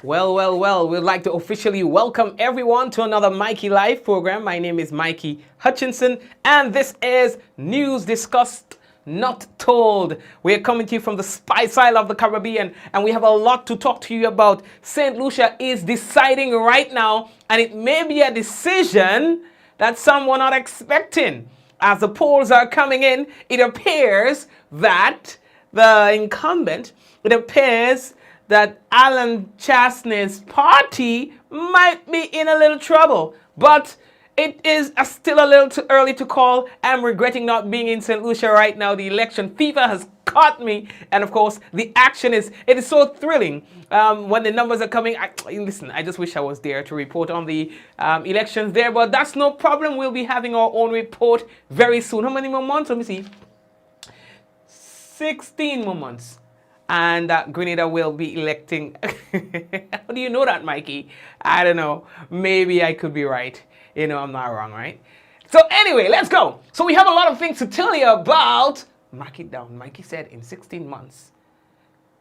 Well, we'd like to officially welcome everyone to another Mikey Live program. My name is Mikey Hutchinson, and this is News Discussed, Not Told. We're coming to you from the Spice Isle of the Caribbean, and we have a lot to talk to you about. St. Lucia is deciding right now, and it may be a decision that some were not expecting. As the polls are coming in, it appears that the incumbent, that Alan Chastney's party might be in a little trouble. But it is still a little too early to call. I'm regretting not being in St. Lucia right now. The election fever has caught me. And of course, the action it is so thrilling when the numbers are coming. Listen, I just wish I was there to report on the elections there. But that's no problem. We'll be having our own report very soon. How many more months? Let me see. 16 more months. And Grenada will be electing. How do you know that, Mikey? I don't know. Maybe I could be right. You know, I'm not wrong, right? So anyway, let's go. So we have a lot of things to tell you about. Mark it down. Mikey said in 16 months,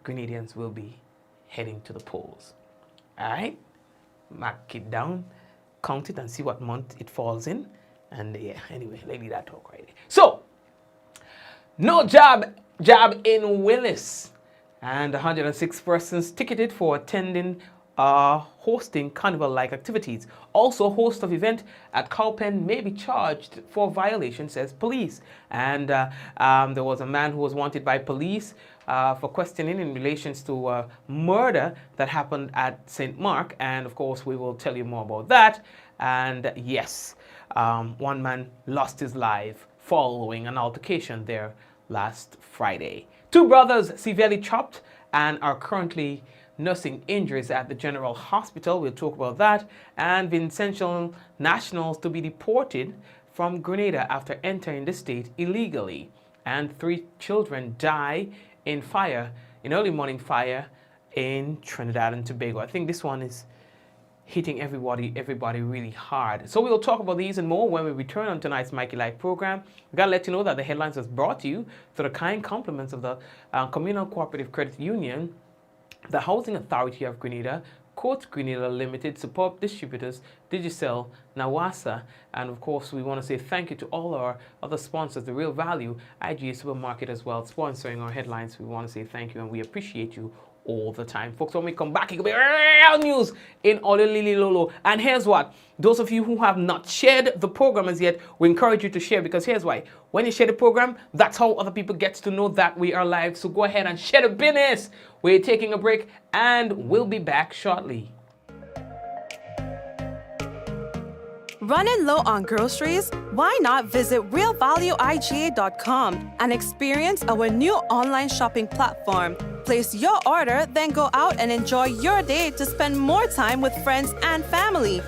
Grenadians will be heading to the polls. All right? Mark it down. Count it and see what month it falls in. And yeah, anyway, let me that talk right there. So, no Jab In Willis. And 106 persons ticketed for attending hosting Carnival-like activities. Also, host of event at Cowpen may be charged for violation, says police. And there was a man who was wanted by police for questioning in relations to a murder that happened at St. Mark. And of course, we will tell you more about that. And yes, one man lost his life following an altercation there last Friday. Two brothers severely chopped and are currently nursing injuries at the General Hospital. We'll talk about that. And Vincentian nationals to be deported from Grenada after entering the state illegally. And 3 children die in early morning fire in Trinidad and Tobago. I think this one is hitting everybody really hard. So we'll talk about these and more when we return on tonight's Mikey Live program. We gotta let you know that the headlines was brought to you through the kind compliments of the Communal Cooperative Credit Union, the Housing Authority of Grenada, Court Grenada Limited, Support Distributors, Digicel, Nawasa, and of course we want to say thank you to all our other sponsors, The Real Value, IGA Supermarket as well, sponsoring our headlines. We want to say thank you and we appreciate you all the time. Folks, when we come back, it could be real news in Olilili Lolo. And here's what, those of you who have not shared the program as yet, we encourage you to share, because here's why. When you share the program, that's how other people get to know that we are live. So go ahead and share the business. We're taking a break and we'll be back shortly. Running low on groceries? Why not visit realvalueiga.com and experience our new online shopping platform? Place your order, then go out and enjoy your day to spend more time with friends and family.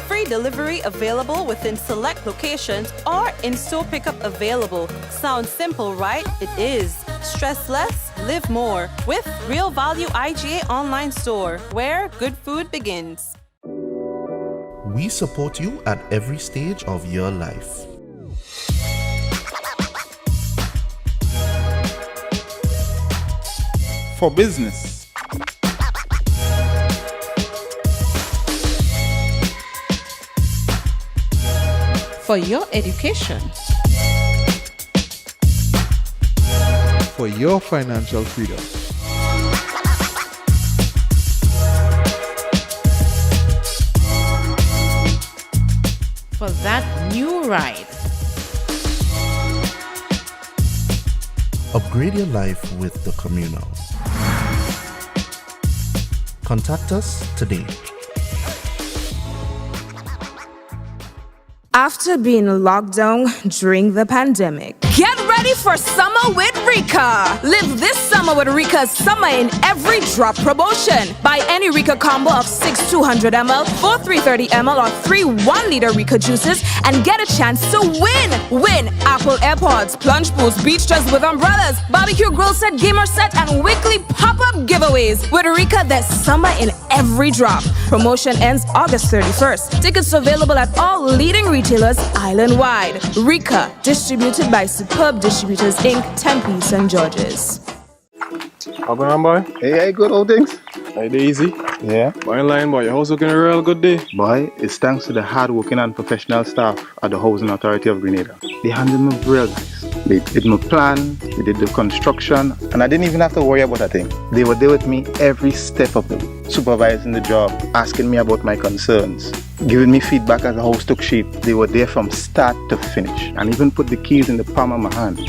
Free delivery available within select locations or in-store pickup available. Sounds simple, right? It is. Stress less, live more with Real Value IGA online store, where good food begins. We support you at every stage of your life. For business, for your education, for your financial freedom. for that new ride. Upgrade your life with the Communal. Contact us today. After being locked down during the pandemic, get ready for summer with Rika. Live this summer with Rika's Summer in Every Drop promotion. Buy any Rika combo of 6 200ml, 4 330ml, or 3 1-liter Rika juices and get a chance to win. Win Apple AirPods, plunge pools, beach chairs with umbrellas, barbecue grill set, gamer set, and weekly pop-up giveaways. With Rika, there's summer in every drop. Promotion ends August 31st. Tickets available at all leading retailers island-wide. Rika, distributed by Superb Distributors Inc., Tempe, St. George's. How going on, boy? Hey, good old things. Hey, Daisy. Yeah. Boy, in line, boy. Your house looking a real good day. Boy, it's thanks to the hard-working and professional staff at the Housing Authority of Grenada. They handled me real nice. They did my plan, they did the construction, and I didn't even have to worry about a thing. They were there with me every step of the way, supervising the job, asking me about my concerns, giving me feedback as the house took shape. They were there from start to finish, and even put the keys in the palm of my hand.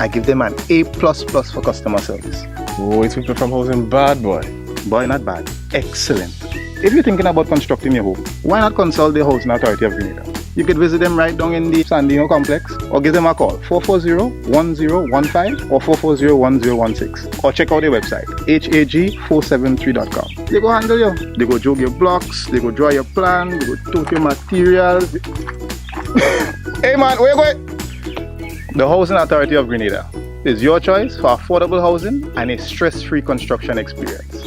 I give them an A++ for customer service. Oh, it's people from housing bad, boy. Boy, not bad. Excellent. If you're thinking about constructing your home, why not consult the Housing Authority of Grenada? You could visit them right down in the Sandino complex, or give them a call 440-1015 or 440-1016, or check out their website hag473.com. They go handle you. They go jog your blocks, they go draw your plan, they go tote your materials. Hey man, where you going? The Housing Authority of Grenada is your choice for affordable housing and a stress-free construction experience.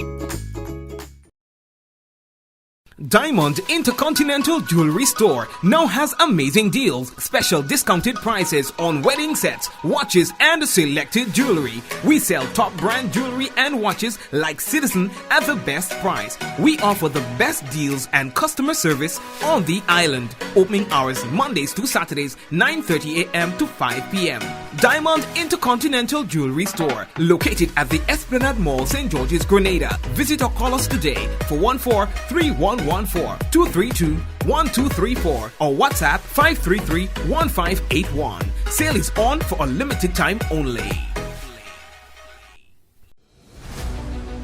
Diamond Intercontinental Jewelry Store now has amazing deals, special discounted prices on wedding sets, watches, and selected jewelry. We sell top brand jewelry and watches like Citizen at the best price. We offer the best deals and customer service on the island. Opening hours Mondays to Saturdays, 9:30 a.m. to 5 p.m. Diamond Intercontinental Jewelry Store, located at the Esplanade Mall, St. George's, Grenada. Visit or call us today for 14-3114-232-1234 or WhatsApp 533-1581. Sale is on for a limited time only.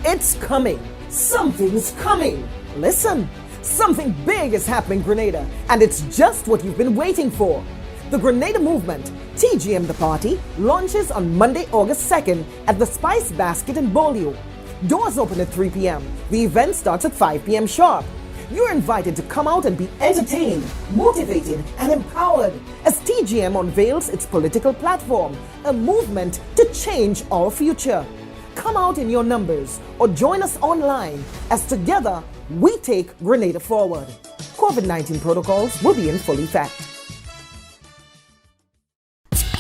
It's coming. Something's coming. Listen, something big is happening in Grenada, and it's just what you've been waiting for. The Grenada Movement, TGM the Party, launches on Monday, August 2nd at the Spice Basket in Beaulieu. Doors open at 3 p.m. The event starts at 5 p.m. sharp. You're invited to come out and be entertained, motivated, and empowered as TGM unveils its political platform, a movement to change our future. Come out in your numbers or join us online as together we take Grenada forward. COVID-19 protocols will be in full effect.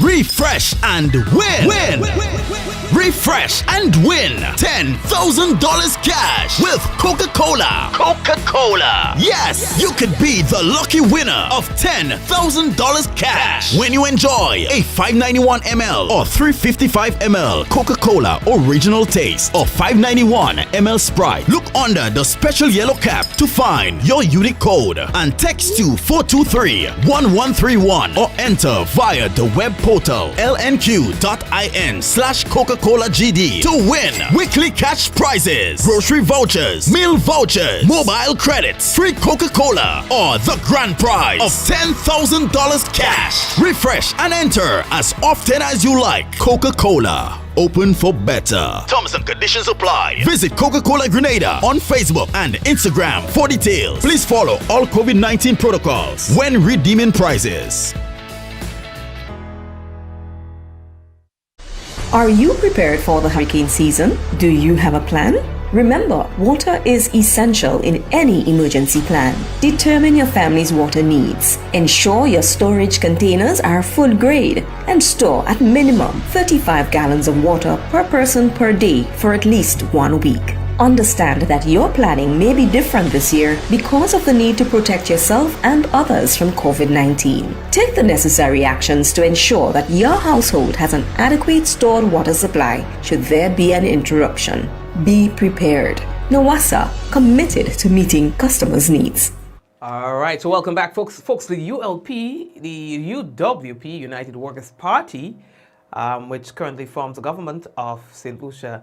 Refresh and win. Refresh and win $10,000 cash with Coca-Cola. Coca-Cola. Yes, you could be the lucky winner of $10,000 cash when you enjoy a 591 ml or 355 ml Coca-Cola Original Taste or 591 ml Sprite. Look under the special yellow cap to find your unique code and text to 423-1131 or enter via the web portal lnq.in/Coca-Cola GD to win weekly cash prizes, grocery vouchers, meal vouchers, mobile credits, free Coca-Cola, or the grand prize of $10,000 cash. Refresh and enter as often as you like. Coca-Cola. Open for better. Terms and conditions apply. Visit Coca-Cola Grenada on Facebook and Instagram for details. Please follow all COVID-19 protocols when redeeming prizes. Are you prepared for the hurricane season? Do you have a plan? Remember, water is essential in any emergency plan. Determine your family's water needs. Ensure your storage containers are food grade and store at minimum 35 gallons of water per person per day for at least 1 week. Understand that your planning may be different this year because of the need to protect yourself and others from COVID-19. Take the necessary actions to ensure that your household has an adequate stored water supply should there be an interruption. Be prepared. NOWASA, committed to meeting customers' needs. All right, so welcome back, folks. The ULP, the UWP, United Workers' Party, which currently forms the government of St. Lucia,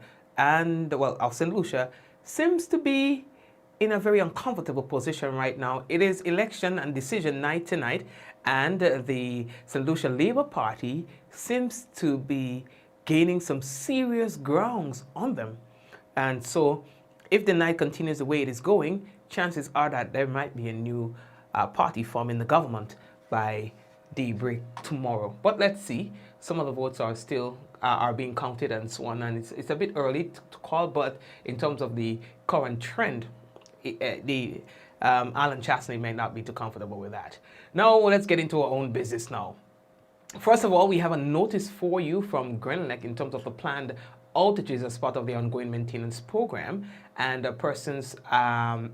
seems to be in a very uncomfortable position right now. It is election and decision night tonight, and the St. Lucia Labour Party seems to be gaining some serious grounds on them. And so if the night continues the way it is going, chances are that there might be a new party forming the government by daybreak tomorrow. But let's see. Some of the votes are still are being counted and so on, and it's a bit early to call, but in terms of the current trend, Alan Chastney may not be too comfortable with that. Now let's get into our own business now. First of all, we have a notice for you from Grenelec in terms of the planned outages as part of the ongoing maintenance program, and persons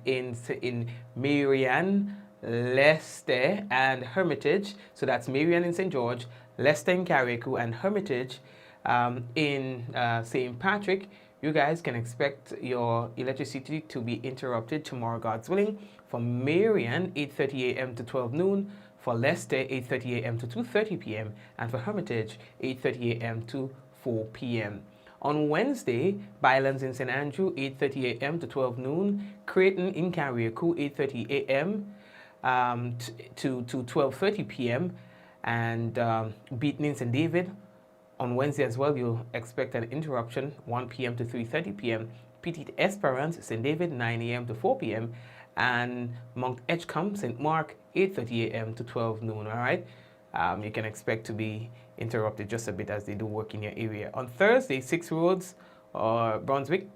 in Marian, Leicester, and Hermitage. So that's Marian in St. George, Leicester in Carriacou, and Hermitage in St. Patrick. You guys can expect your electricity to be interrupted tomorrow, God's willing. For Marian, 8:30 a.m. to 12 noon. For Leicester, 8:30 a.m. to 2:30 p.m. And for Hermitage, 8:30 a.m. to 4 p.m. On Wednesday, Bylands in St. Andrew, 8:30 a.m. to 12 noon. Creighton in Carriacou, 8:30 a.m. to 12:30 p.m. And Beaton in St. David, on Wednesday as well, you'll expect an interruption, 1 p.m. to 3:30 p.m. Petite Esperance, St. David, 9 a.m. to 4 p.m. And Mount Edgecombe, St. Mark, 8:30 a.m. to 12 noon, all right? You can expect to be interrupted just a bit as they do work in your area. On Thursday, 6 Roads, Brunswick,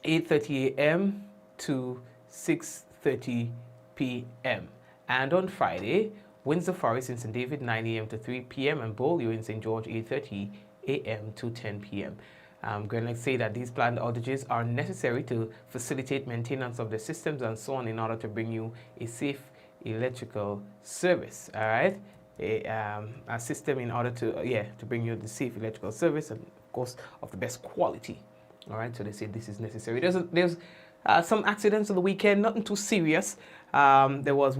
8:30 a.m. to 6:30 p.m. And on Friday, Windsor Forest in St. David, 9 a.m. to 3 p.m. and Beaulieu in St. George, 8:30 a.m. to 10 p.m. Grenelec say that these planned outages are necessary to facilitate maintenance of the systems and so on in order to bring you a safe electrical service, all right? A system in order to bring you the safe electrical service and, of course, of the best quality, all right? So they say this is necessary. There's some accidents on the weekend, nothing too serious. There was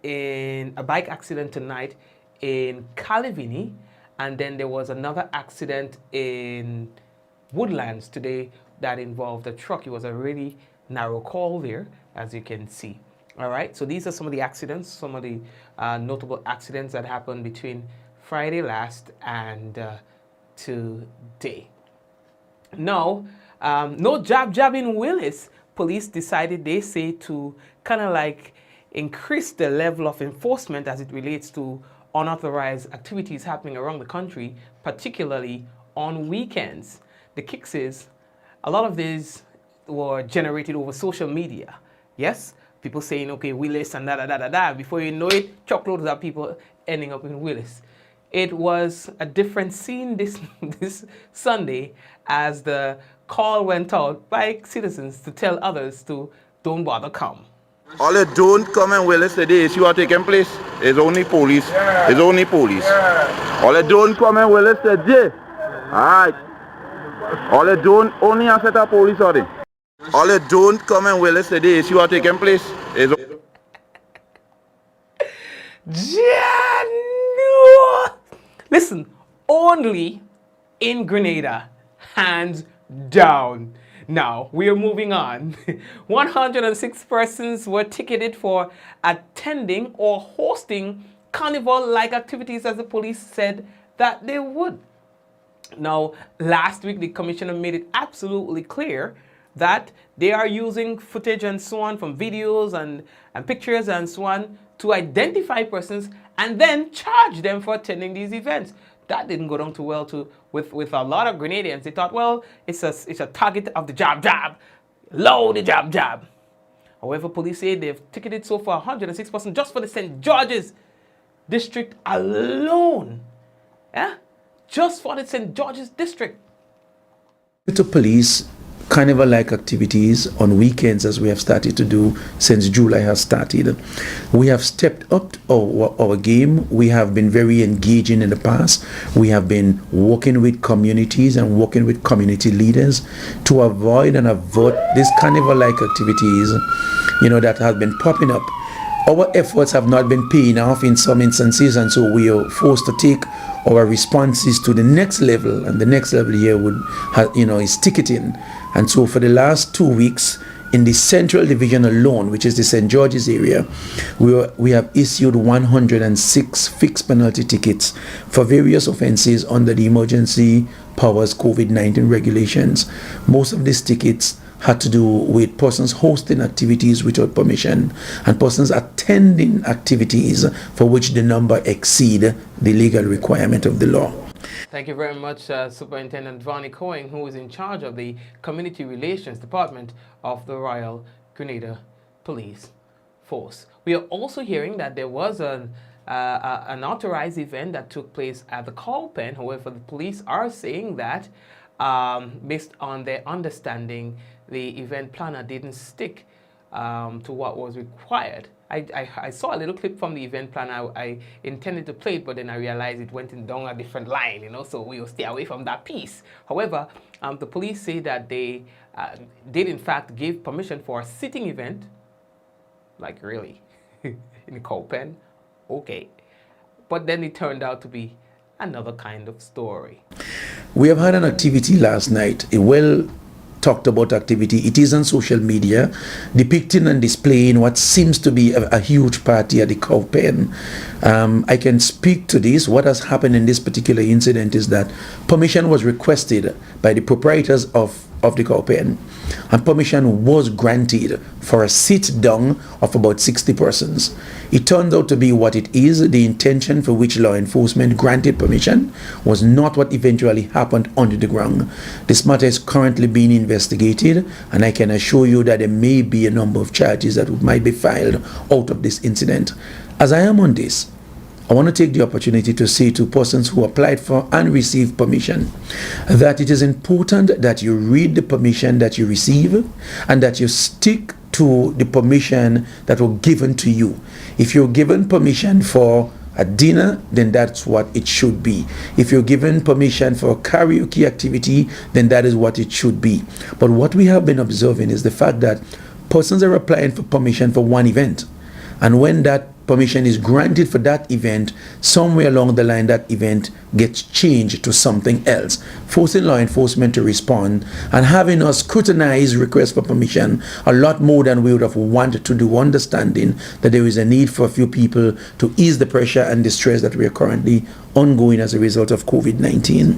a bike accident tonight in Calavini, and then there was another accident in Woodlands today that involved a truck. It was a really narrow call there, as you can see. All right, so these are some of the accidents, some of the notable accidents that happened between Friday last and today. Now, no Jab Jab In Willis. Police decided, they say, to kind of like increase the level of enforcement as it relates to unauthorized activities happening around the country, particularly on weekends. The kicks is, a lot of these were generated over social media. Yes? People saying, okay, Willis and da-da-da-da-da. Before you know it, truckloads of people ending up in Willis. It was a different scene this Sunday as the call went out by citizens to tell others to don't bother come. All you don't come in Willis today, see what taking place? It's only police. Yeah. It's only police. Yeah. All you don't come in Willis today. Alright. All you don't only answer the police are they. All you don't come in Willis today, see what taking place? It's Listen, only in Grenada, hands down. Now, we are moving on. 106 persons were ticketed for attending or hosting carnival-like activities, as the police said that they would. Now, last week, the commissioner made it absolutely clear that they are using footage and so on from videos and pictures and so on to identify persons and then charge them for attending these events. That didn't go down too well with a lot of Grenadians. They thought, well, it's a target of the Jab Jab. Load the Jab Jab. However, police say they've ticketed so far 106 persons just for the St. George's district alone. Yeah? Just for the St. George's district. To police carnival-like activities on weekends, as we have started to do since July has started. We have stepped up our game. We have been very engaging in the past. We have been working with communities and working with community leaders to avoid and avert these carnival-like activities, that have been popping up. Our efforts have not been paying off in some instances, and so we are forced to take our responses to the next level, and the next level here is ticketing. And so for the last 2 weeks in the Central Division alone, which is the St. George's area, we have issued 106 fixed penalty tickets for various offenses under the Emergency Powers COVID-19 regulations. Most of these tickets had to do with persons hosting activities without permission and persons attending activities for which the number exceed the legal requirement of the law. Thank you very much, Superintendent Vonnie Cohen, who is in charge of the Community Relations Department of the Royal Grenada Police Force. We are also hearing that there was an authorized event that took place at the Cowpen. However, the police are saying that based on their understanding, the event planner didn't stick to what was required. I saw a little clip from the event planner. I intended to play it, but then I realized it went down a different line, you know, so we will stay away from that piece. However, the police say that they did in fact give permission for a sitting event. Like, really? In Cowpen? Okay. But then it turned out to be another kind of story. We have had an activity last night, a well talked about activity. It is on social media, depicting and displaying what seems to be a huge party at the Cowpen. I can speak to this. What has happened in this particular incident is that permission was requested by the proprietors of the Cowpen, and permission was granted for a sit down of about 60 persons. It turned out to be what it is. The intention for which law enforcement granted permission was not what eventually happened on the ground. This matter is currently being investigated, and I can assure you that there may be a number of charges that might be filed out of this incident. As I am on this, I want to take the opportunity to say to persons who applied for and received permission that it is important that you read the permission that you receive and that you stick to the permission that were given to you. If you're given permission for a dinner, then that's what it should be. If you're given permission for a karaoke activity, then that is what it should be. But what we have been observing is the fact that persons are applying for permission for one event, and when that permission is granted for that event, somewhere along the line that event gets changed to something else, forcing law enforcement to respond and having us scrutinize requests for permission a lot more than we would have wanted to do, understanding that there is a need for a few people to ease the pressure and the stress that we are currently ongoing as a result of COVID-19.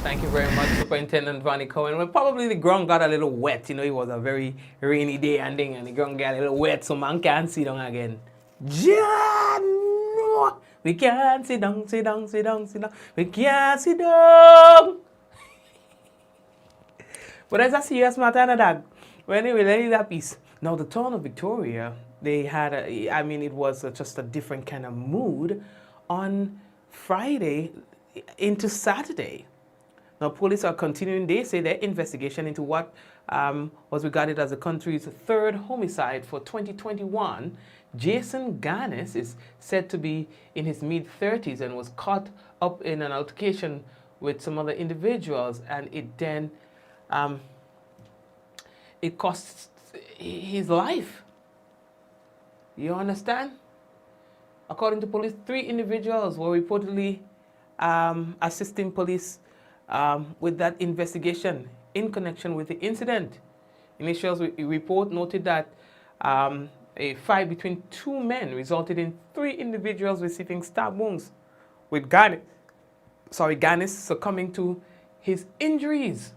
Thank you very much, Superintendent Vonnie Cohen. Well, probably the ground got a little wet. You know, it was a very rainy day and the ground got a little wet, so man can't sit down again. No, we can't sit down, sit down, sit down, sit down. We can't sit down. But that's a serious matter, dog. Well, anyway, let's leave that piece. Now, the town of Victoria, they had it was just a different kind of mood on Friday into Saturday. Now, police are continuing, they say, their investigation into what was regarded as the country's third homicide for 2021. Jason Ganis is said to be in his mid-30s and was caught up in an altercation with some other individuals, and it then it cost his life. You understand? According to police, 3 individuals were reportedly assisting police with that investigation in connection with the incident. Initial report noted that a fight between 2 men resulted in 3 individuals receiving stab wounds, with Ganis succumbing to his injuries.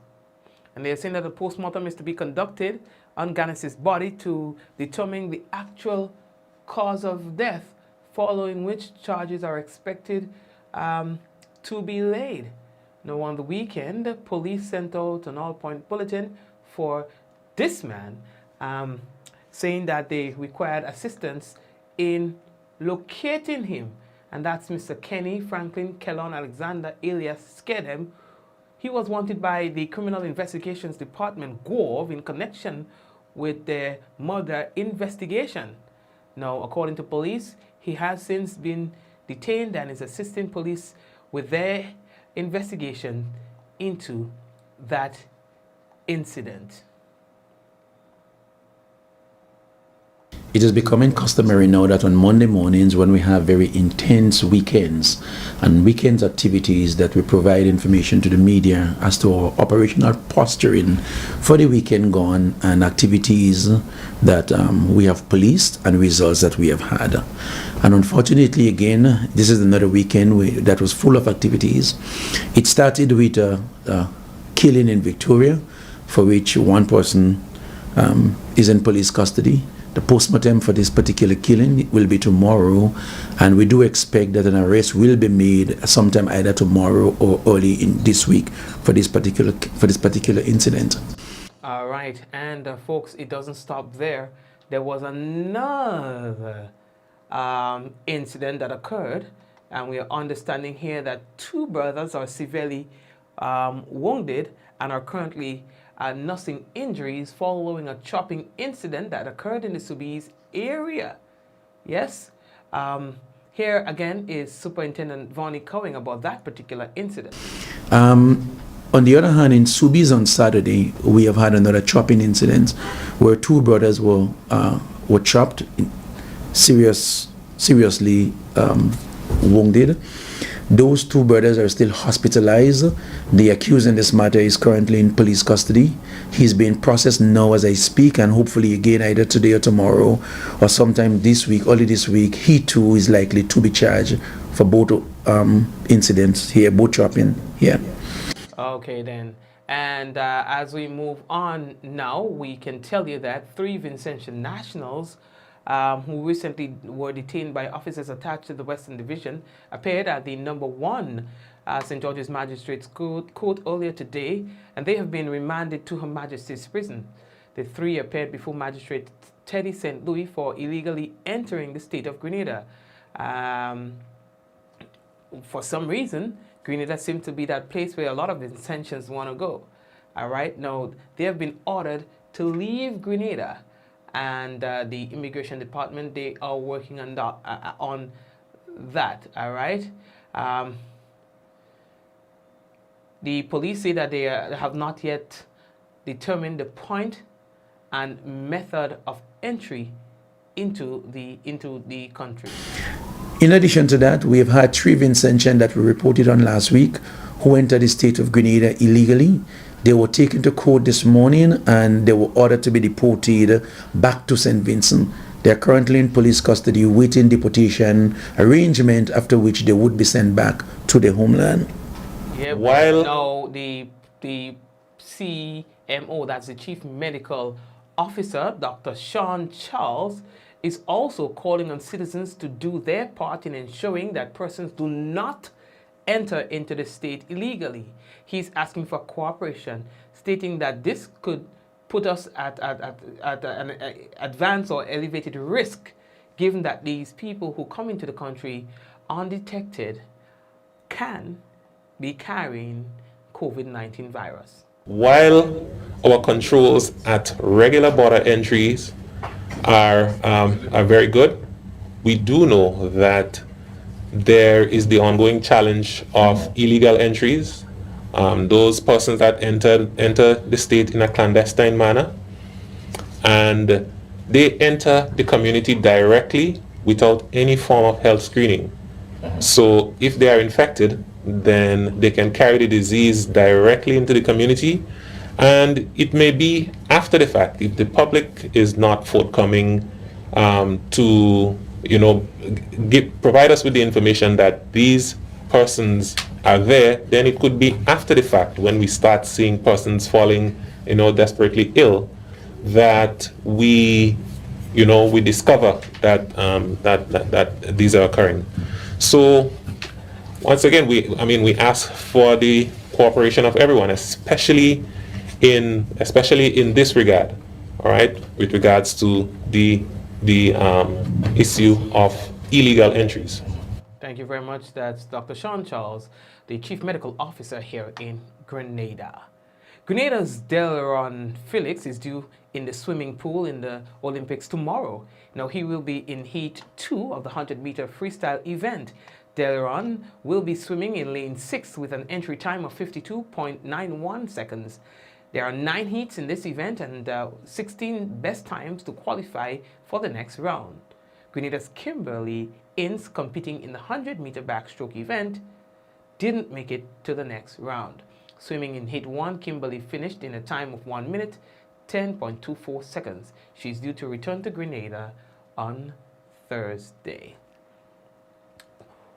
And they are saying that a postmortem is to be conducted on Ganis' body to determine the actual cause of death, following which charges are expected to be laid. Now, on the weekend, the police sent out an all-point bulletin for this man, saying that they required assistance in locating him. And that's Mr. Kenny Franklin Kellon Alexander alias Skedem. He was wanted by the Criminal Investigations Department, GOV, in connection with the murder investigation. Now, according to police, he has since been detained and is assisting police with their investigation into that incident. It is becoming customary now that on Monday mornings, when we have very intense weekends and weekends activities, that we provide information to the media as to our operational posturing for the weekend gone and activities that we have policed and results that we have had. And unfortunately, again, this is another weekend that was full of activities. It started with a killing in Victoria, for which 1 person is in police custody. The postmortem for this particular killing will be tomorrow, and we do expect that an arrest will be made sometime either tomorrow or early in this week for this particular incident. All right, and folks, it doesn't stop there. There was another incident that occurred, and we are understanding here that 2 brothers are severely wounded and are currently nursing injuries following a chopping incident that occurred in the Soubise area. Yes, here again is Superintendent Vonnie Cowing about that particular incident. On the other hand, in Soubise on Saturday, we have had another chopping incident where 2 brothers were chopped, seriously wounded. Those 2 brothers are still hospitalized. The accused in this matter is currently in police custody. He's being processed now as I speak, and hopefully again either today or tomorrow or sometime this week, early this week, he too is likely to be charged for both incidents here, both chopping here. Okay then, and as we move on now, we can tell you that 3 Vincentian nationals who recently were detained by officers attached to the Western Division appeared at the number 1 St. George's Magistrates Court earlier today, and they have been remanded to Her Majesty's Prison. The 3 appeared before Magistrate Teddy St. Louis for illegally entering the state of Grenada. For some reason, Grenada seems to be that place where a lot of Vincentians want to go. All right, now they have been ordered to leave Grenada, and the Immigration Department, they are working on that. All right. The police say that they have not yet determined the point and method of entry into the country. In addition to that, we have had 3 Vincentian that we reported on last week who entered the state of Grenada illegally. They were taken to court this morning and they were ordered to be deported back to St. Vincent. They are currently in police custody waiting deportation arrangement, after which they would be sent back to their homeland. Yeah, while now the CMO, that's the Chief Medical Officer, Dr. Sean Charles, is also calling on citizens to do their part in ensuring that persons do not enter into the state illegally. He's asking for cooperation, stating that this could put us at an advanced or elevated risk, given that these people who come into the country undetected can be carrying COVID-19 virus. While our controls at regular border entries are very good, we do know that there is the ongoing challenge of illegal entries. Those persons that enter the state in a clandestine manner, and they enter the community directly without any form of health screening. So if they are infected, then they can carry the disease directly into the community, and it may be after the fact if the public is not forthcoming to provide us with the information that these persons are there. Then it could be after the fact, when we start seeing persons falling desperately ill, that we discover that that these are occurring. So once again, we ask for the cooperation of everyone, especially in this regard, all right, with regards to the issue of illegal entries. Thank you very much. That's Dr. Sean Charles, the Chief Medical Officer here in Grenada. Grenada's Delron Felix is due in the swimming pool in the Olympics tomorrow. Now, he will be in Heat 2 of the 100-meter freestyle event. Delron will be swimming in lane 6 with an entry time of 52.91 seconds. There are 9 heats in this event and 16 best times to qualify for the next round. Grenada's Kimberly Ince, competing in the 100-meter backstroke event, didn't make it to the next round. Swimming in Heat 1, Kimberly finished in a time of 1 minute, 10.24 seconds. She's due to return to Grenada on Thursday.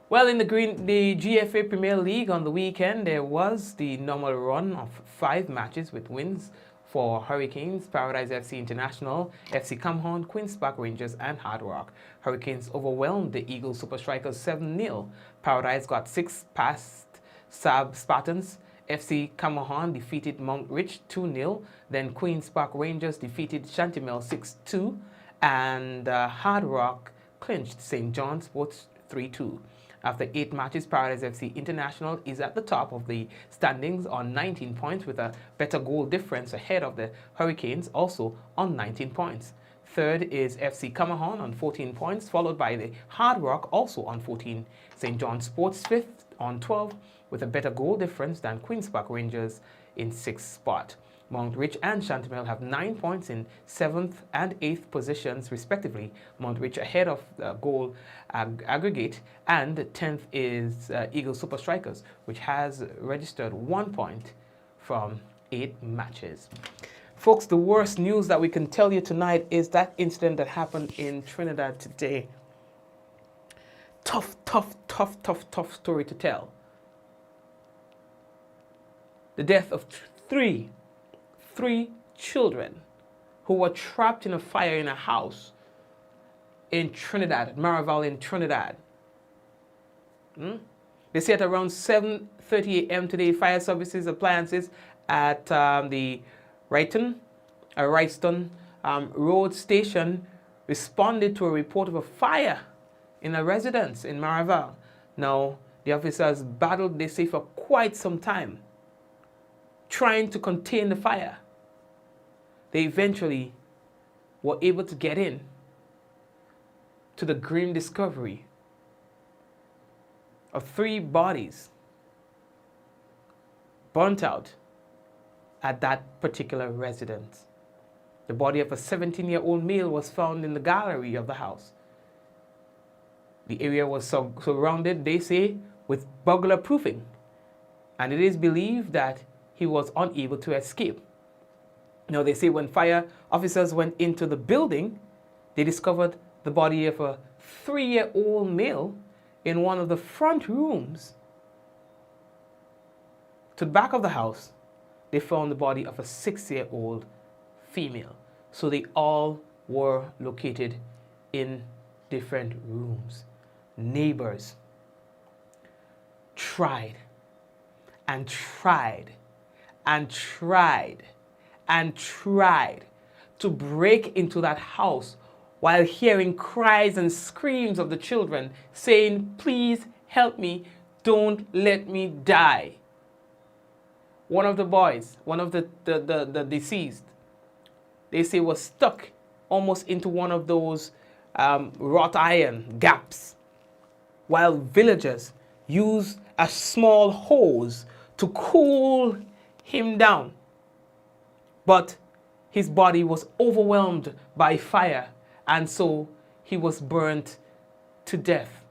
Well, in the GFA Premier League on the weekend, there was the normal run of 5 matches with wins for Hurricanes, Paradise FC International, FC Camhorn, Queen's Park Rangers, and Hard Rock. Hurricanes overwhelmed the Eagles Super Strikers 7-0. Paradise got 6 past Spartans. FC Camhorn defeated Mount Rich 2-0. Then Queen's Park Rangers defeated Shantimel 6-2. And Hard Rock clinched St. John Sports 3-2. After 8 matches, Paradise FC International is at the top of the standings on 19 points with a better goal difference ahead of the Hurricanes, also on 19 points. Third is FC Camhorn on 14 points, followed by the Hard Rock, also on 14. St. John Sports fifth on 12 with a better goal difference than Queen's Park Rangers in 6th spot. Mount Rich and Shantimel have 9 points in 7th and 8th positions respectively. Mount Rich ahead of the goal aggregate, and 10th is Eagle Super Strikers, which has registered 1 point from 8 matches. Folks, the worst news that we can tell you tonight is that incident that happened in Trinidad today. Tough story to tell. The death of three children who were trapped in a fire in a house in Trinidad, at Maraval in Trinidad. They say at around 7:30 a.m. today, fire services appliances at the Wrightton Road Station responded to a report of a fire in a residence in Maraval. Now, the officers battled, they say, for quite some time, trying to contain the fire. They eventually were able to get in to the grim discovery of 3 bodies burnt out at that particular residence. The body of a 17-year-old male was found in the gallery of the house. The area was surrounded, they say, with burglar proofing, and it is believed that he was unable to escape. Now, they say when fire officers went into the building, they discovered the body of a 3-year-old male in one of the front rooms. To the back of the house, they found the body of a 6-year-old female. So they all were located in different rooms. Neighbors tried and tried and tried and tried to break into that house while hearing cries and screams of the children saying, "Please help me, don't let me die." One of the boys, one of the deceased, they say was stuck almost into one of those wrought iron gaps, while villagers used a small hose to cool him down. But his body was overwhelmed by fire, and so he was burnt to death.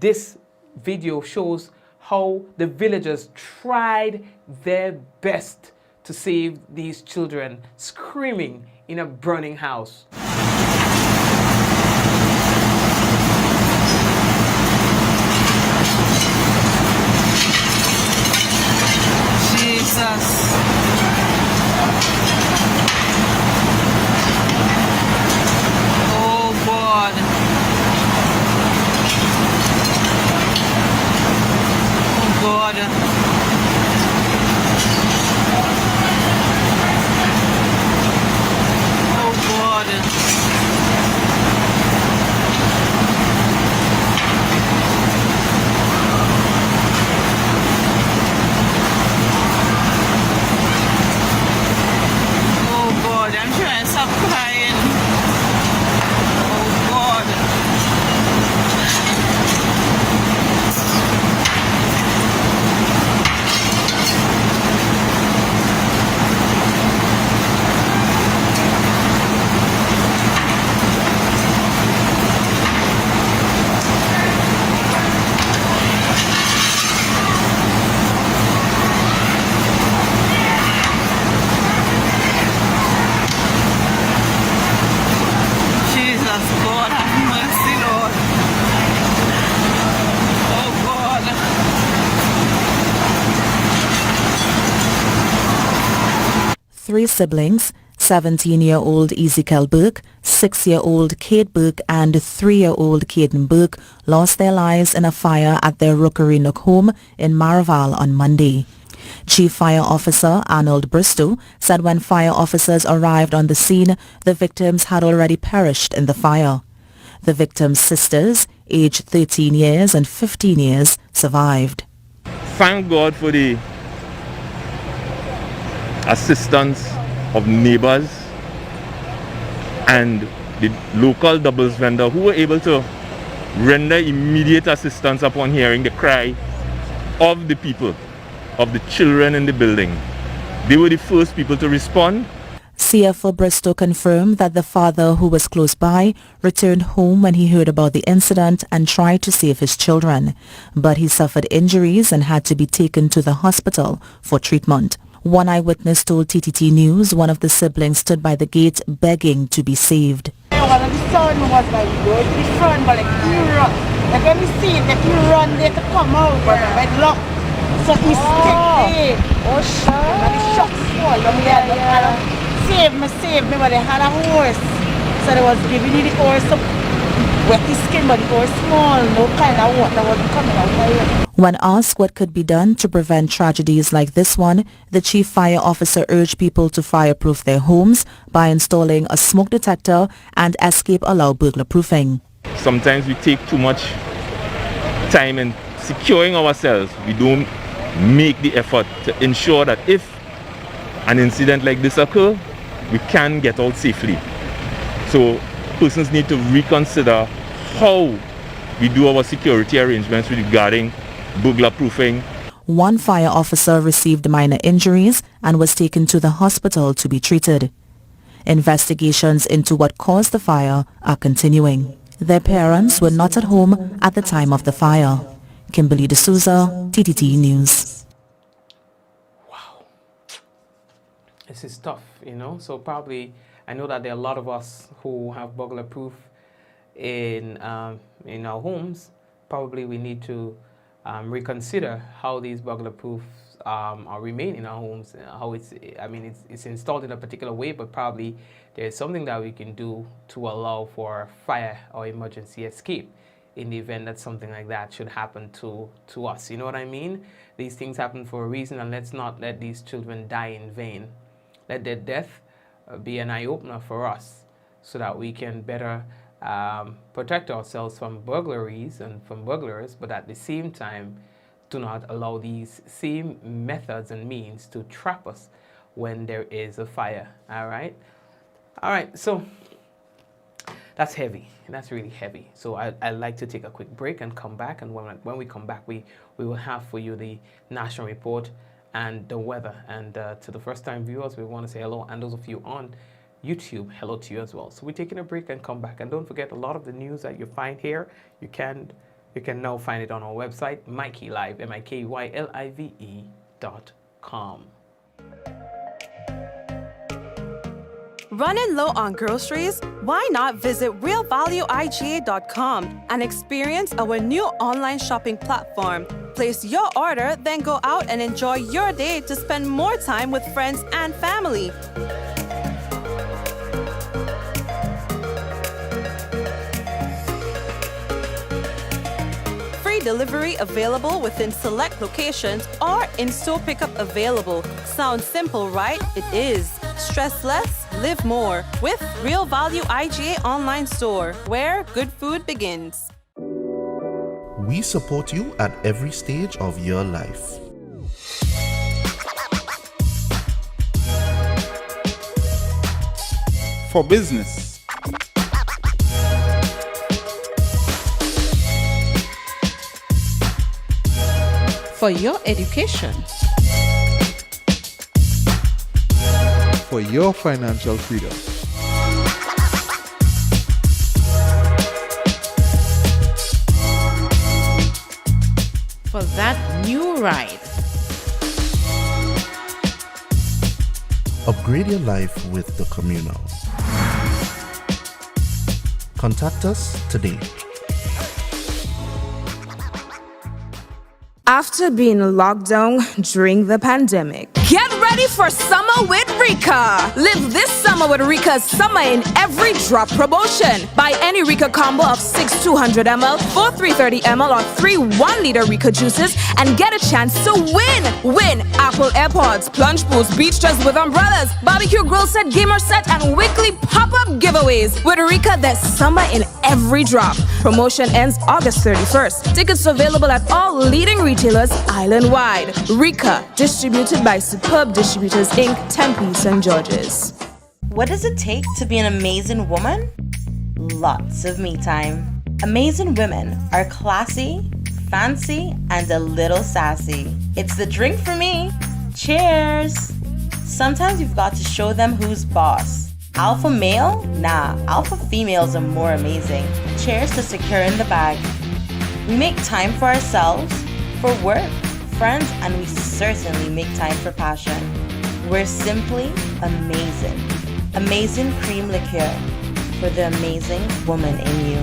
This video shows how the villagers tried their best to save these children, screaming in a burning house. Jesus. Oh God. Oh God. Oh God. three siblings, 17-year-old Ezekiel Burke, 6-year-old Kate Burke, and 3-year-old Caden Burke lost their lives in a fire at their Rookery Nook home in Maraval on Monday. Chief Fire Officer Arnold Bristow said when fire officers arrived on the scene, the victims had already perished in the fire. The victims' sisters, aged 13 years and 15 years, survived. Thank God for the assistance of neighbors and the local doubles vendor who were able to render immediate assistance upon hearing the cry of the people, of the children in the building. They were the first people to respond. CFO Bristow confirmed that the father, who was close by, returned home when he heard about the incident and tried to save his children, but he suffered injuries and had to be taken to the hospital for treatment. One eyewitness told TTT News one of the siblings stood by the gate begging to be saved. The son was like good, the front, but like he run. Like when we see it, like he run there to come out, but like lock. So he stick there. Oh shit. And the shots fall. Save me, but they had a horse. So they was giving you the horse to wet his skin, but the horse small, no kind of water wasn't coming out of it. When asked what could be done to prevent tragedies like this one, the chief fire officer urged people to fireproof their homes by installing a smoke detector and escape-allow burglar proofing. Sometimes we take too much time in securing ourselves. We don't make the effort to ensure that if an incident like this occurs, we can get out safely. So persons need to reconsider how we do our security arrangements regarding burglar proofing. One fire officer received minor injuries and was taken to the hospital to be treated. Investigations into what caused the fire are continuing. Their parents were not at home at the time of the fire. Kimberly D'Souza, TTT News. Wow. This is tough, you know, so probably I know that there are a lot of us who have burglar proof in our homes. Probably we need to reconsider how these burglar proofs remain in our homes. How it's installed in a particular way, but probably there's something that we can do to allow for fire or emergency escape in the event that something like that should happen to us. You know what I mean? These things happen for a reason, and let's not let these children die in vain. Let their death be an eye-opener for us so that we can better protect ourselves from burglaries and from burglars, but at the same time do not allow these same methods and means to trap us when there is a fire. All right, so that's heavy. That's really heavy. So I'd like to take a quick break and come back, and when we come back, we will have for you the national report and the weather. And to the first-time viewers, we want to say hello, and those of you on YouTube, hello to you as well. So we're taking a break and come back. And don't forget, a lot of the news that you find here, you can now find it on our website, Mikey Live, MikeyLive.com. Running low on groceries? Why not visit realvalueiga.com and experience our new online shopping platform? Place your order, then go out and enjoy your day to spend more time with friends and family. Free delivery available within select locations or in-store pickup available. Sounds simple, right? It is. Stress less, live more with Real Value IGA online store, where good food begins. We support you at every stage of your life. For business. For your education. For your financial freedom. For that new ride. Upgrade your life with the Communal. Contact us today. After being locked down during the pandemic, get ready for summer with Rika. Live this summer with Rika's Summer in Every Drop promotion. Buy any Rika combo of 6 200ml, 4 330ml, or 3 1-liter Rika juices and get a chance to win. Win Apple AirPods, plunge pools, beach chairs with umbrellas, barbecue grill set, gamer set, and weekly pop-up giveaways. With Rika, there's summer in every drop. Promotion ends August 31st. Tickets available at all leading retailers island-wide. Rika, distributed by Superb Distributors Inc., Tempe, St. George's. What does it take to be an amazing woman? Lots of me time. Amazing women are classy, fancy, and a little sassy. It's the drink for me. Cheers! Sometimes you've got to show them who's boss. Alpha male? Nah, alpha females are more amazing. Cheers to securing the bag. We make time for ourselves, for work, friends, and we certainly make time for passion. We're simply amazing. Amazing cream liqueur for the amazing woman in you.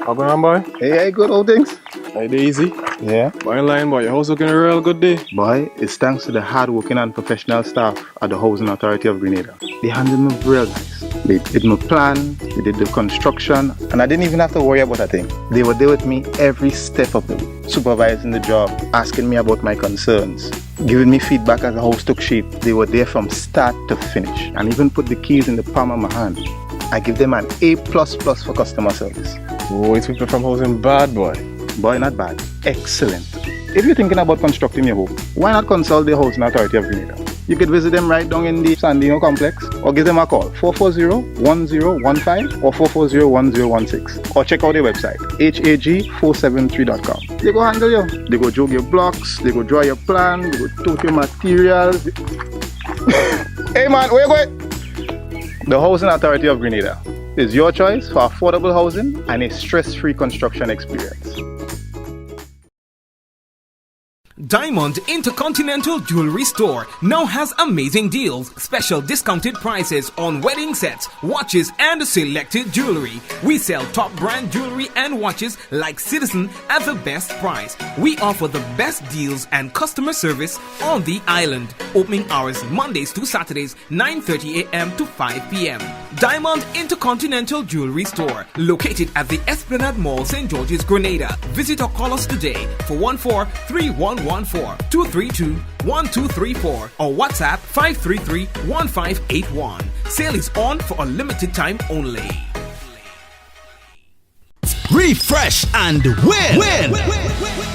How going on, boy? Hey, good old things. Hey, easy. Yeah. Boy, in line, boy. Your house looking a real good day. Boy, it's thanks to the hard-working and professional staff at the Housing Authority of Grenada. They handled me real nice. They did my plan, they did the construction, and I didn't even have to worry about a thing. They were there with me every step of the way, supervising the job, asking me about my concerns, giving me feedback as the house took shape. They were there from start to finish, and even put the keys in the palm of my hand. I give them an A++ for customer service. Boy, it's people from housing bad, boy. Boy, not bad. Excellent. If you're thinking about constructing your home, why not consult the Housing Authority of Grenada? You could visit them right down in the Sandino complex, or give them a call 440-1015 or 440-1016, or check out their website hag473.com. They go handle you. They go jog your blocks, they go draw your plan, they go tote your materials. Hey man, where you going? The Housing Authority of Grenada is your choice for affordable housing and a stress-free construction experience. Diamond Intercontinental Jewelry Store now has amazing deals, special discounted prices on wedding sets, watches, and selected jewelry. We sell top brand jewelry and watches like Citizen at the best price. We offer the best deals and customer service on the island. Opening hours Mondays to Saturdays, 9:30 a.m. to 5 p.m. Diamond Intercontinental Jewelry Store, located at the Esplanade Mall, St. George's, Grenada. Visit or call us today for 14-3114-232-1234 or WhatsApp 533-1581. Sale is on for a limited time only. Refresh and win.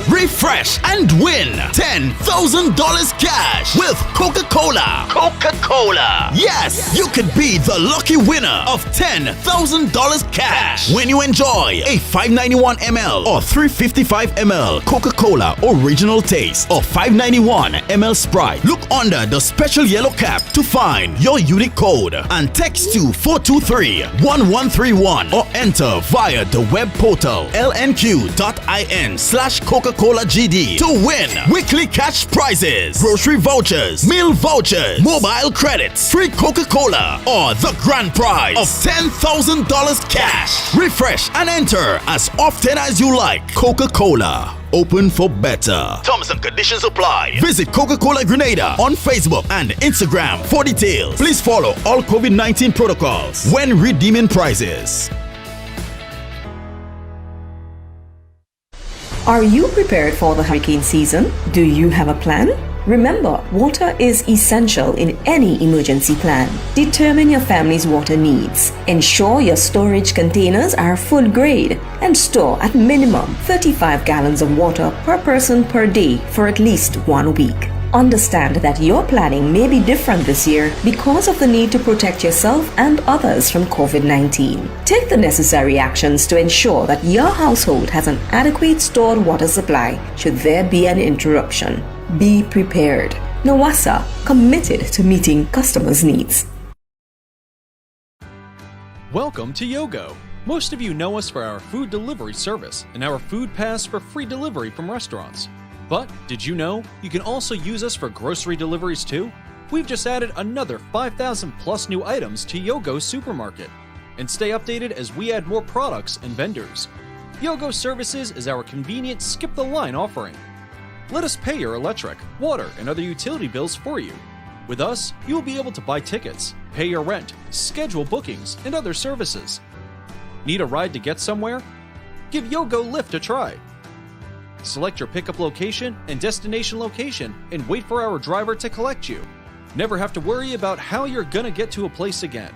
Refresh and win $10,000 cash with Coca-Cola. Coca-Cola. Yes, you could be the lucky winner of $10,000 cash when you enjoy a 591 ml or 355 ml Coca-Cola Original Taste or 591 ml Sprite. Look under the special yellow cap to find your unique code and text to 423-1131 or enter via the web portal lnq.in/Coca-Cola GD to win weekly cash prizes, grocery vouchers, meal vouchers, mobile credits, free Coca-Cola, or the grand prize of $10,000 cash. Refresh and enter as often as you like. Coca-Cola. Open for better. Terms and conditions apply. Visit Coca-Cola Grenada on Facebook and Instagram for details. Please follow all COVID-19 protocols when redeeming prizes. Are you prepared for the hurricane season? Do you have a plan? Remember, water is essential in any emergency plan. Determine your family's water needs. Ensure your storage containers are food grade and store at minimum 35 gallons of water per person per day for at least 1 week. Understand that your planning may be different this year because of the need to protect yourself and others from COVID-19. Take the necessary actions to ensure that your household has an adequate stored water supply should there be an interruption. Be prepared. Nawasa, committed to meeting customers' needs. Welcome to Yogo. Most of you know us for our food delivery service and our food pass for free delivery from restaurants. But did you know you can also use us for grocery deliveries too? We've just added another 5,000 plus new items to Yogo Supermarket. And stay updated as we add more products and vendors. Yogo Services is our convenient skip the line offering. Let us pay your electric, water, and other utility bills for you. With us, you will be able to buy tickets, pay your rent, schedule bookings, and other services. Need a ride to get somewhere? Give Yogo Lyft a try. Select your pickup location and destination location and wait for our driver to collect you. Never have to worry about how you're gonna get to a place again.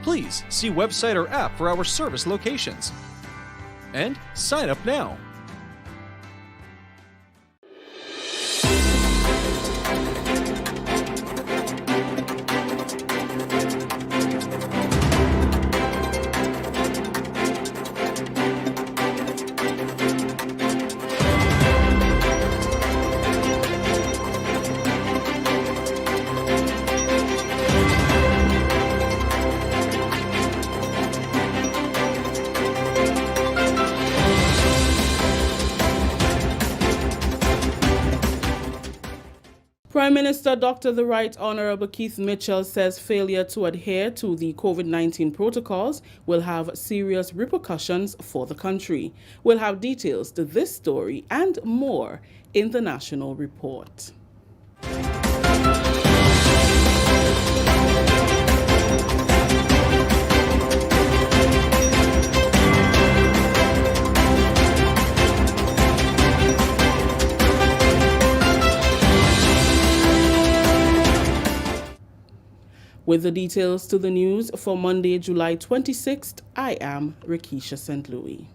Please see website or app for our service locations. And sign up now. Prime Minister Dr. The Right Honorable Keith Mitchell says failure to adhere to the COVID-19 protocols will have serious repercussions for the country. We'll have details to this story and more in the National Report. With the details to the news for Monday, July 26th, I am Rikisha St. Louis.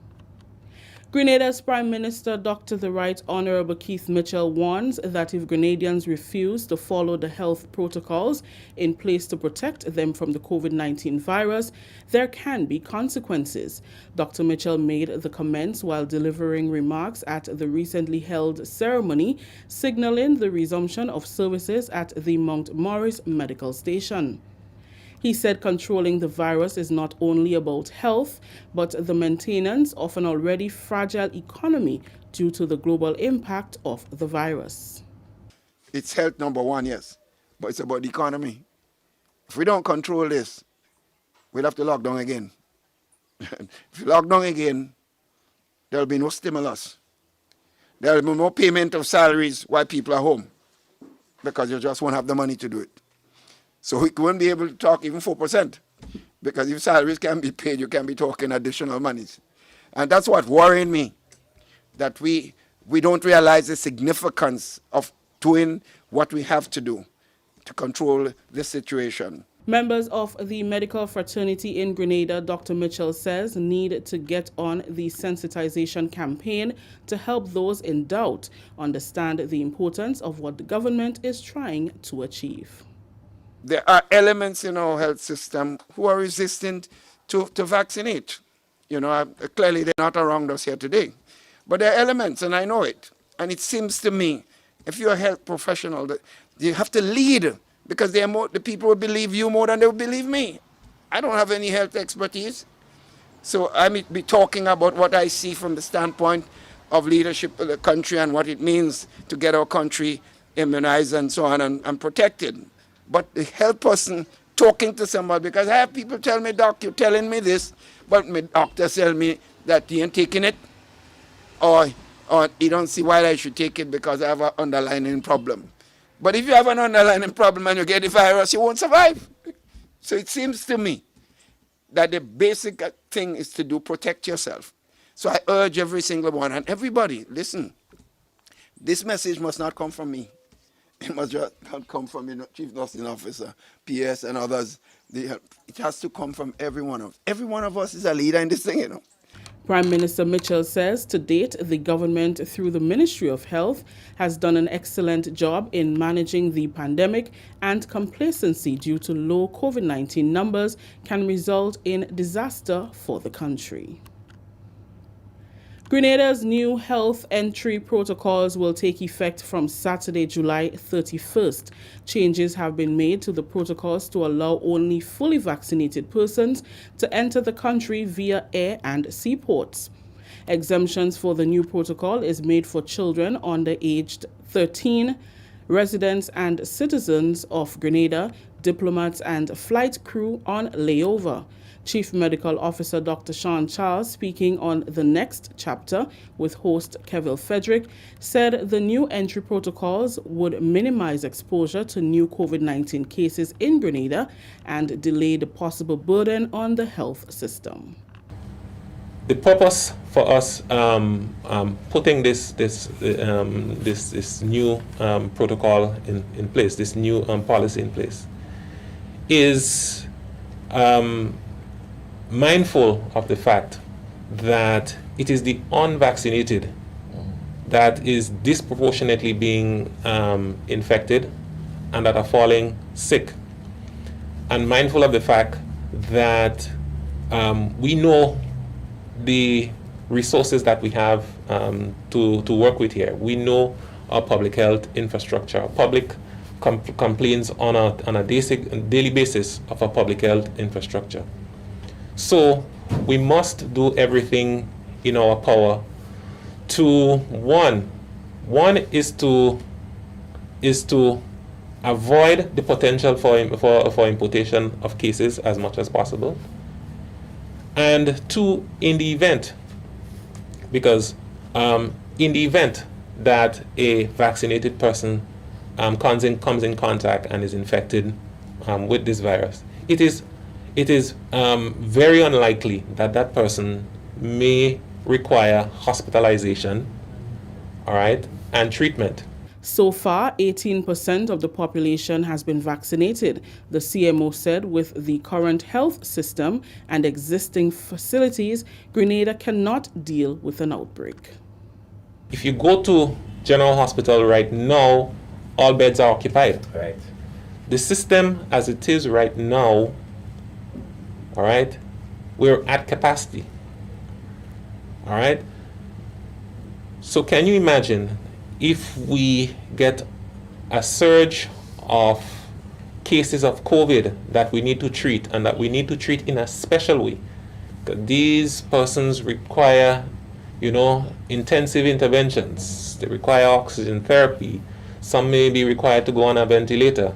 Grenada's Prime Minister Dr. The Right Honorable Keith Mitchell warns that if Grenadians refuse to follow the health protocols in place to protect them from the COVID-19 virus, there can be consequences. Dr. Mitchell made the comments while delivering remarks at the recently held ceremony, signaling the resumption of services at the Mount Morris Medical Station. He said controlling the virus is not only about health, but the maintenance of an already fragile economy due to the global impact of the virus. It's health number one, yes, but it's about the economy. If we don't control this, we'll have to lock down again. If you lock down again, there'll be no stimulus. There'll be no payment of salaries while people are home, because you just won't have the money to do it. So we won't be able to talk even 4%, because if salaries can be paid, you can be talking additional monies. And that's what worrying me, that we don't realize the significance of doing what we have to do to control this situation. Members of the medical fraternity in Grenada, Dr. Mitchell says, need to get on the sensitization campaign to help those in doubt understand the importance of what the government is trying to achieve. There are elements in our health system who are resistant to vaccinate. You know, clearly they're not around us here today. But there are elements, and I know it. And it seems to me, if you're a health professional, that you have to lead, because the people will believe you more than they will believe me. I don't have any health expertise. So I may be talking about what I see from the standpoint of leadership of the country and what it means to get our country immunized and so on and protected. But the health person talking to somebody, because I have people tell me, Doc, you're telling me this, but my doctor tell me that he ain't taking it, or he don't see why I should take it because I have an underlying problem. But if you have an underlying problem and you get the virus, you won't survive. So it seems to me that the basic thing is to protect yourself. So I urge every single one and everybody, listen, this message must not come from me. It must just not come from the Chief Nursing Officer, PS, and others. It has to come from every one of us. Every one of us is a leader in this thing, you know. Prime Minister Mitchell says to date, the government, through the Ministry of Health, has done an excellent job in managing the pandemic, and complacency due to low COVID-19 numbers can result in disaster for the country. Grenada's new health entry protocols will take effect from Saturday, July 31st. Changes have been made to the protocols to allow only fully vaccinated persons to enter the country via air and seaports. Exemptions for the new protocol is made for children under aged 13, residents and citizens of Grenada, diplomats and flight crew on layover. Chief Medical Officer Dr. Sean Charles, speaking on the next chapter with host Kevin Frederick, said the new entry protocols would minimize exposure to new COVID-19 cases in Grenada and delay the possible burden on the health system. The purpose for us putting this new protocol in place, this new policy in place, is mindful of the fact that it is the unvaccinated that is disproportionately being infected and that are falling sick, and mindful of the fact that we know the resources that we have to work with here. We know our public health infrastructure. Public complains on a daily basis of our public health infrastructure. So we must do everything in our power to one is to avoid the potential for importation of cases as much as possible, and two, in the event, because in the event that a vaccinated person comes in contact and is infected with this virus, it is very unlikely that that person may require hospitalization, all right, and treatment. So far, 18% of the population has been vaccinated, the CMO said. With the current health system and existing facilities, Grenada cannot deal with an outbreak. If you go to General Hospital right now, all beds are occupied. Right. The system as it is right now, all right, we're at capacity. All right. So can you imagine if we get a surge of cases of COVID that we need to treat, and that we need to treat in a special way? These persons require, intensive interventions. They require oxygen therapy. Some may be required to go on a ventilator.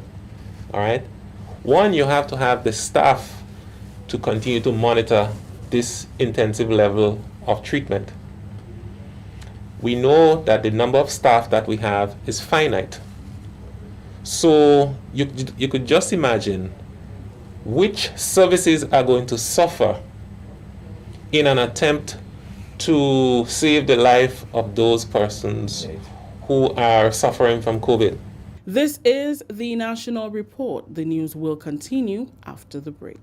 All right. One, you have to have the staff to continue to monitor this intensive level of treatment. We know that the number of staff that we have is finite. So you could just imagine which services are going to suffer in an attempt to save the life of those persons who are suffering from COVID. This is the National Report. The news will continue after the break.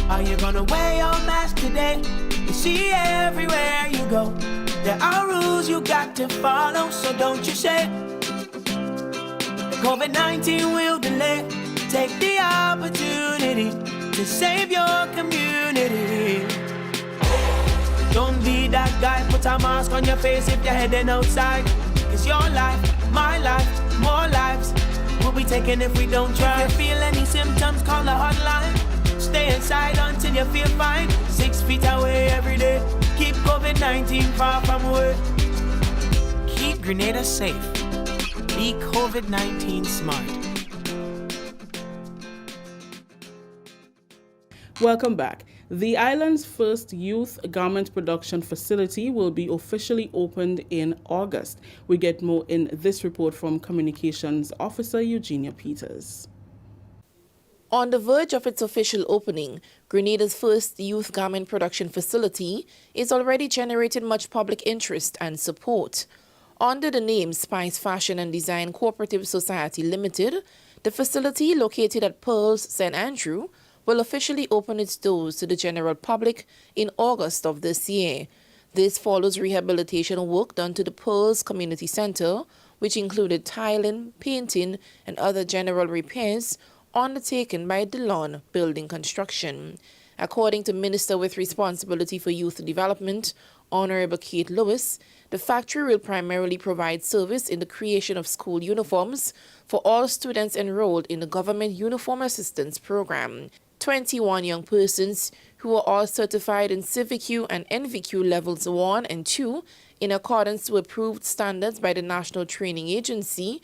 Are you gonna wear your mask today? You see everywhere you go, there are rules you got to follow, so don't you say COVID-19 will delay. Take the opportunity to save your community. Don't be that guy, put a mask on your face if you're heading outside. It's your life, my life, more lives will be taken if we don't try. If you feel any symptoms, call the hotline. Stay inside until you feel fine. 6 feet away every day. Keep COVID-19 far from away. Keep Grenada safe. Be COVID-19 smart. Welcome back. The island's first youth garment production facility will be officially opened in August. We get more in this report from Communications Officer Eugenia Peters. On the verge of its official opening, Grenada's first youth garment production facility is already generating much public interest and support. Under the name Spice Fashion and Design Cooperative Society Limited, The facility, located at Pearls, St. Andrew, will officially open its doors to the general public in August of this year. This follows rehabilitation work done to the Pearls Community Center, which included tiling, painting, and other general repairs undertaken by DeLon Building Construction. According to Minister with Responsibility for Youth Development, Honorable Kate Lewis, the factory will primarily provide service in the creation of school uniforms for all students enrolled in the Government Uniform Assistance Program. 21 young persons who are all certified in CIVIQ and NVQ levels 1 and 2 in accordance to approved standards by the National Training Agency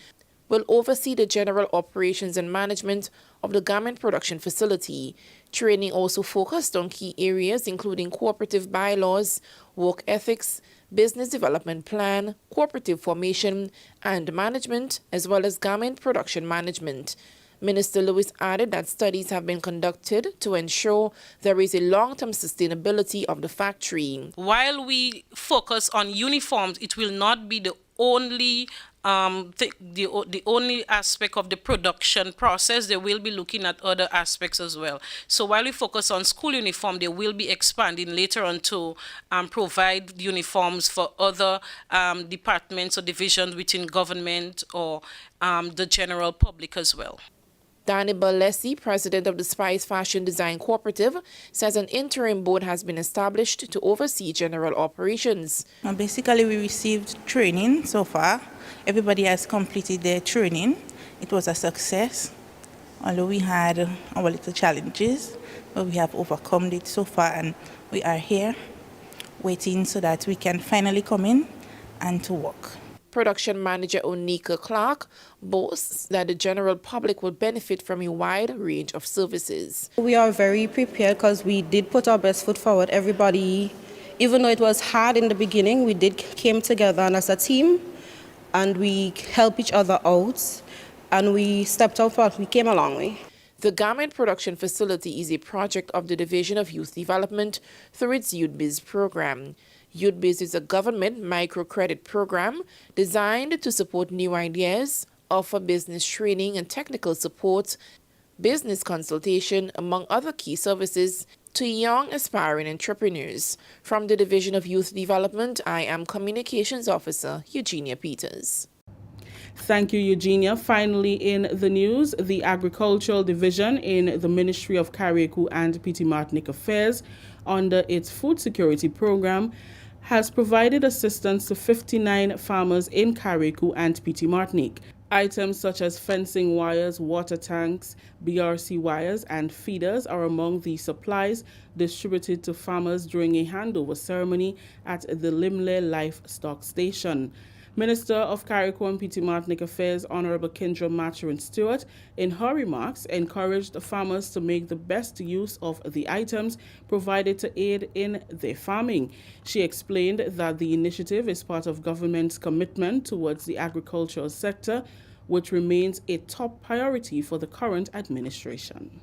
will oversee the general operations and management of the garment production facility. Training also focused on key areas including cooperative bylaws, work ethics, business development plan, cooperative formation and management, as well as garment production management. Minister Lewis added that studies have been conducted to ensure there is a long-term sustainability of the factory. While we focus on uniforms, it will not be the only the only aspect of the production process. They will be looking at other aspects as well. So while we focus on school uniform, they will be expanding later on to provide uniforms for other departments or divisions within government or the general public as well. Danny Balesi, president of the Spice Fashion Design Cooperative, says an interim board has been established to oversee general operations. Basically, we received training so far. Everybody has completed their training. It was a success, although we had our little challenges, but we have overcome it so far, and we are here waiting so that we can finally come in and to work. Production manager Onika Clark boasts that the general public will benefit from a wide range of services. We are very prepared because we did put our best foot forward. Everybody, even though it was hard in the beginning, we did came together and as a team and we helped each other out and we stepped out for it. We came a long way. The garment production facility is a project of the Division of Youth Development through its YouthBiz program. YouthBiz is a government microcredit program designed to support new ideas, offer business training and technical support, business consultation, among other key services to young aspiring entrepreneurs. From the Division of Youth Development, I am Communications Officer Eugenia Peters. Thank you, Eugenia. Finally, in the news, the Agricultural Division in the Ministry of Carriacou and Petite Martinique Affairs, under its Food Security Program, has provided assistance to 59 farmers in Carriacou and Petite Martinique. Items such as fencing wires, water tanks, BRC wires, and feeders are among the supplies distributed to farmers during a handover ceremony at the Limle Livestock Station. Minister of Carriacou and Petite Martinique Affairs, Honorable Kendra Maturin Stewart, in her remarks, encouraged the farmers to make the best use of the items provided to aid in their farming. She explained that the initiative is part of government's commitment towards the agricultural sector, which remains a top priority for the current administration.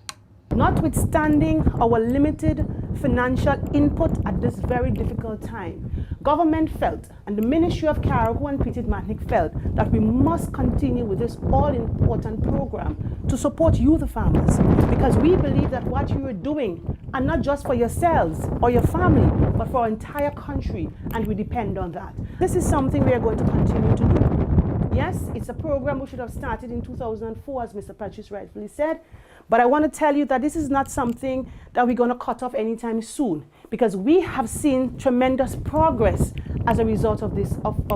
Notwithstanding our limited financial input at this very difficult time, government felt, and the Ministry of Carriacou and Petite Martinique felt, that we must continue with this all-important program to support youth farmers, because we believe that what you are doing, and not just for yourselves or your family, but for our entire country, and we depend on that. This is something we are going to continue to do. Yes, it's a program we should have started in 2004, as Mr. Patrice rightfully said, but I want to tell you that this is not something that we're going to cut off anytime soon, because we have seen tremendous progress as a result of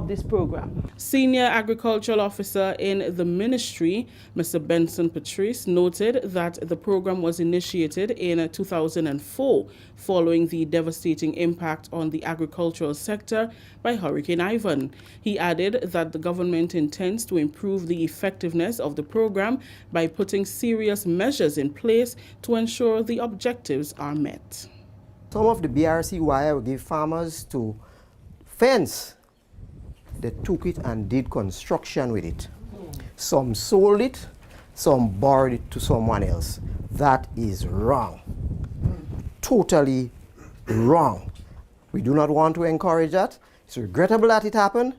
this program. Senior Agricultural Officer in the ministry, Mr. Benson Patrice, noted that the program was initiated in 2004 following the devastating impact on the agricultural sector by Hurricane Ivan. He added that the government intends to improve the effectiveness of the program by putting serious measures in place to ensure the objectives are met. Some of the BRC wire we give farmers to fence, they took it and did construction with it. Some sold it, some borrowed it to someone else. That is wrong. Totally wrong. We do not want to encourage that. It's regrettable that it happened,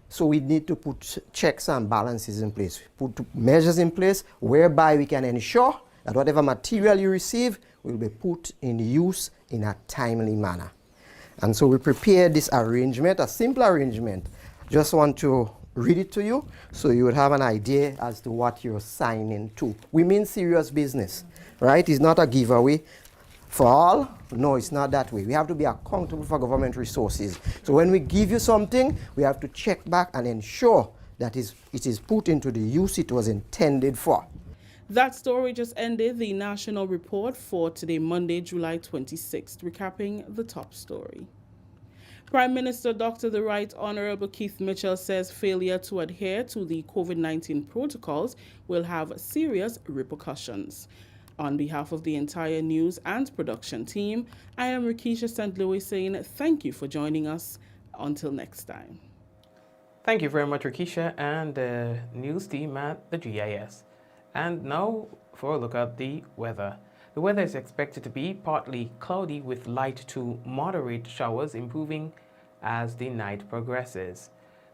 So we need to put checks and balances in place, put measures in place whereby we can ensure that whatever material you receive will be put in use in a timely manner. And so we prepared this arrangement, a simple arrangement. Just want to read it to you so you would have an idea as to what you're signing to. We mean serious business, right? It's not a giveaway for all. No, it's not that way. We have to be accountable for government resources. So when we give you something, we have to check back and ensure that it is put into the use it was intended for. That story just ended the national report for today, Monday, July 26th, recapping the top story. Prime Minister Dr. The Right Honorable Keith Mitchell says failure to adhere to the COVID-19 protocols will have serious repercussions. On behalf of the entire news and production team, I am Rikisha St. Louis saying thank you for joining us. Until next time. Thank you very much, Rikisha, and the news team at the GIS. And now for a look at the weather. The weather is expected to be partly cloudy with light to moderate showers improving as the night progresses.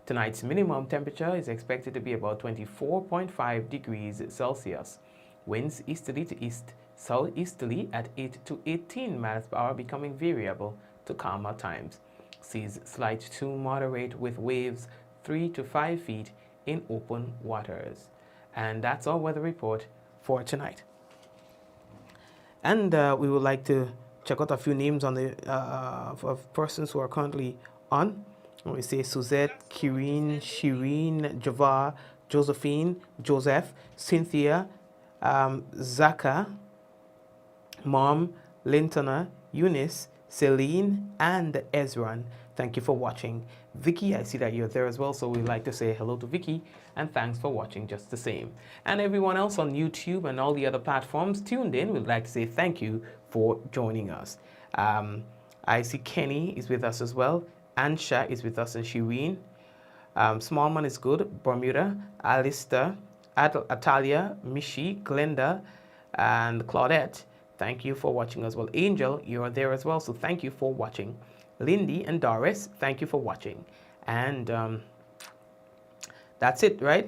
Tonight's minimum temperature is expected to be about 24.5 degrees Celsius. Winds easterly to east, southeasterly at 8 to 18 miles per hour, becoming variable to calmer times. Seas slight to moderate with waves 3 to 5 feet in open waters. And that's our weather report for tonight. And we would like to check out a few names on the of persons who are currently on. We say Suzette, Kireen, Shireen, Java, Josephine, Joseph, Cynthia, Zaka, Mom, Lintona, Eunice, Celine, and Ezran. Thank you for watching. Vicky, I see that you're there as well, so we'd like to say hello to Vicky, and thanks for watching just the same. And everyone else on YouTube and all the other platforms tuned in, we'd like to say thank you for joining us. I see Kenny is with us as well. Ansha is with us, and Shireen. Smallman is good. Bermuda, Alistair, Atalia, Mishi, Glenda, and Claudette. Thank you for watching as well. Angel, you're there as well, so thank you for watching. Lindy and Doris, thank you for watching. And that's it, right?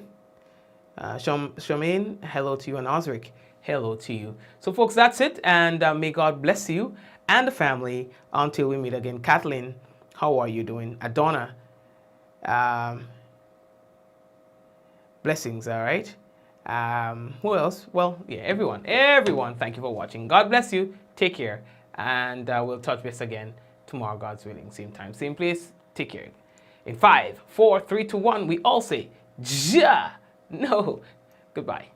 Charmaine, hello to you. And Osric, hello to you. So, folks, that's it. And may God bless you and the family until we meet again. Kathleen, how are you doing? Adonna, blessings, all right? Who else? Well, yeah, everyone, thank you for watching. God bless you. Take care. And we'll touch base again tomorrow, God's willing. Same time, same place. Take care. In 5, 4, 3, 2, 1, we all say, Ja! No. Goodbye.